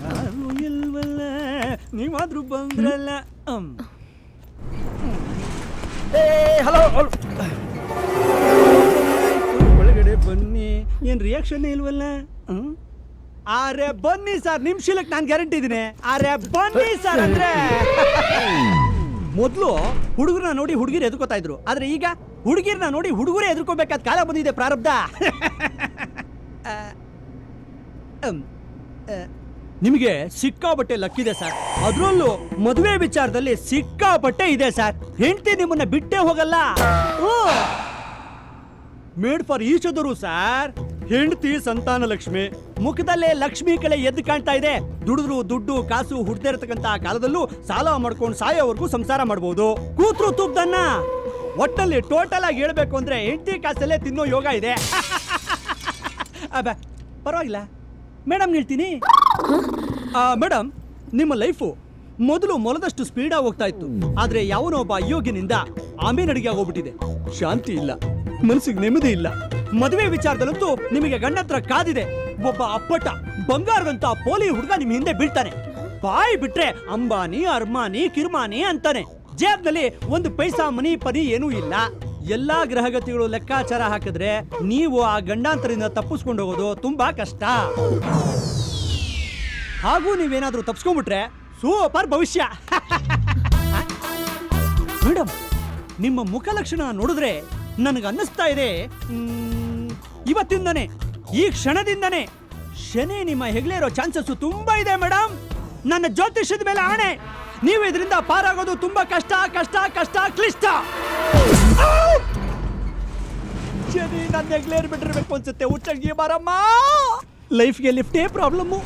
ಯಾರು ಇಲ್ವಲ್ಲ ನೀವಾದ್ರೂ ಬಂದ್ರಲ್ಲ. ಹಲೋ, ಒಳಗಡೆ ಬನ್ನಿ. ಏನ್ ರಿಯಾಕ್ಷನ್ ಇಲ್ವಲ್ಲ? ಅರೆ ಬನ್ನಿ ಸರ್, ನಿಮ್ ಶೀಲಕ್ಕೆ ನಾನು ಗ್ಯಾರಂಟಿ ಇದೀನಿ. ಅರೆ ಬನ್ನಿ ಸರ್. ಅಂದ್ರೆ ಮೊದ್ಲು ಹುಡುಗರನ್ನ ನೋಡಿ ಹುಡುಗಿರು ಎದುರ್ಕೋತಾ ಇದ್ರು, ಆದ್ರೆ ಈಗ ಹುಡುಗಿರ್ನ ನೋಡಿ ಹುಡುಗರೇ ಎದುರ್ಕೋಬೇಕಾದ ಕಾಲ ಬಂದಿದೆ. ಪ್ರಾರಬ್ಧ. ನಿಮಗೆ ಸಿಕ್ಕಾಪಟ್ಟೆ ಲಕ್ಕಿದೆ ಸರ್. ಅದರಲ್ಲೂ ಮದುವೆ ವಿಚಾರದಲ್ಲಿ ಸಿಕ್ಕಾಪಟ್ಟೆ ಇದೆ ಸರ್. ಹೆಂಡತಿ ನಿಮ್ಮನ್ನ ಬಿಟ್ಟೇ ಹೋಗಲ್ಲ. Made for each other sir. ಹೆಂಡತಿ ಸಂತಾನ ಲಕ್ಷ್ಮಿ, ಮುಖದಲ್ಲೇ ಲಕ್ಷ್ಮಿ ಕಳೆ ಎದ್ದು ಕಾಣ್ತಾ ಇದೆ. ದುಡಿದ್ರು ದುಡ್ಡು ಕಾಸು ಹುಡ್ದೇ ಇರತಕ್ಕಂತ ಕಾಲದಲ್ಲೂ ಸಾಲ ಮಾಡ್ಕೊಂಡು ಸಾಯೋವರೆಗೂ ಸಂಸಾರ ಮಾಡಬಹುದು. ಕೂತ್ರು ತುಬ್ದನ್ನ. ಒಟ್ಟಲ್ಲಿ ಟೋಟಲ್ ಆಗಿ ಹೇಳ್ಬೇಕು ಅಂದ್ರೆ ಹೆಂಡತಿ ಕಾಸಲ್ಲೇ ತಿನ್ನೋ ಯೋಗ ಇದೆ. ಪರವಾಗಿಲ್ಲ ಮೇಡಮ್, ಹೇಳ್ತೀನಿ ಮೇಡಮ್, ನಿಮ್ಮ ಲೈಫು ಮೊದಲು ಮೊಲದಷ್ಟು ಸ್ಪೀಡಾಗಿ ಹೋಗ್ತಾ ಇತ್ತು. ಆದ್ರೆ ಯಾವನೋ ಒಬ್ಬ ಅಯೋಗ್ಯನಿಂದ ಆಮೇನಡಿಗೆ ಆಗೋಗ್ಬಿಟ್ಟಿದೆ. ಶಾಂತಿ ಇಲ್ಲ, ಮನಸ್ಸಿಗೆ ನೆಮ್ಮದಿ ಇಲ್ಲ. ಮದುವೆ ವಿಚಾರದಲ್ಲಂತೂ ನಿಮಗೆ ಗಂಡತ್ರ ಕಾದಿದೆ. ಒಬ್ಬ ಅಪ್ಪಟ ಬಂಗಾರದಂತ ಪೋಲಿ ಹುಡುಗ ನಿಮ್ ಹಿಂದೆ ಬೀಳ್ತಾನೆ. ಬಾಯಿ ಬಿಟ್ರೆ ಅಂಬಾನಿ ಅರ್ಮಾನಿ ಕಿರ್ಮಾನಿ ಅಂತಾನೆ. ಜೇಬ್ನಲ್ಲಿ ಒಂದು ಪೈಸಾ ಮನಿ ಪನಿ ಏನೂ ಇಲ್ಲ. ಎಲ್ಲಾ ಗ್ರಹಗತಿಗಳು ಲೆಕ್ಕಾಚಾರ ಹಾಕಿದ್ರೆ ನೀವು ಆ ಗಂಡಾಂತರಿಂದ ತಪ್ಪಿಸ್ಕೊಂಡು ಹೋಗೋದು ತುಂಬಾ ಕಷ್ಟ. ಹಾಗೂ ನೀವೇನಾದ್ರೂ ತಪ್ಪಿಸ್ಕೊಂಡ್ಬಿಟ್ರೆ ಸೂಪರ್ ಭವಿಷ್ಯ. ಮೇಡಮ್, ನಿಮ್ಮ ಮುಖ ಲಕ್ಷಣ ನೋಡಿದ್ರೆ ನನಗೆ ಅನ್ನಿಸ್ತಾ ಇದೆ ಇವತ್ತಿಂದನೇ, ಈ ಕ್ಷಣದಿಂದನೇ ಶನಿ ನಿಮ್ಮ ಹೆಗ್ಲೇರೋ ಚಾನ್ಸಸ್ ತುಂಬಾ ಇದೆ ಮೇಡಮ್. ನನ್ನ ಜ್ಯೋತಿಷ್ಯದ ಮೇಲೆ ಆಣೆ, ನೀವು ಇದರಿಂದ ಪಾರಾಗೋದು ತುಂಬಾ ಕಷ್ಟ ಕಷ್ಟ ಕಷ್ಟ ಕ್ಲಿಷ್ಟ. ಶನಿ ನನ್ನ ಹೆಗ್ಲೇರ್ ಬಿಟ್ಟಿರ್ಬೇಕು ಅನ್ಸುತ್ತೆ. ಹುಚ್ಚಂಗಿ ಬಾರಮ್ಮ. ಲೈಫ್ಗೆ ಲಿಫ್ಟೇ ಪ್ರಾಬ್ಲಮ್ಮು.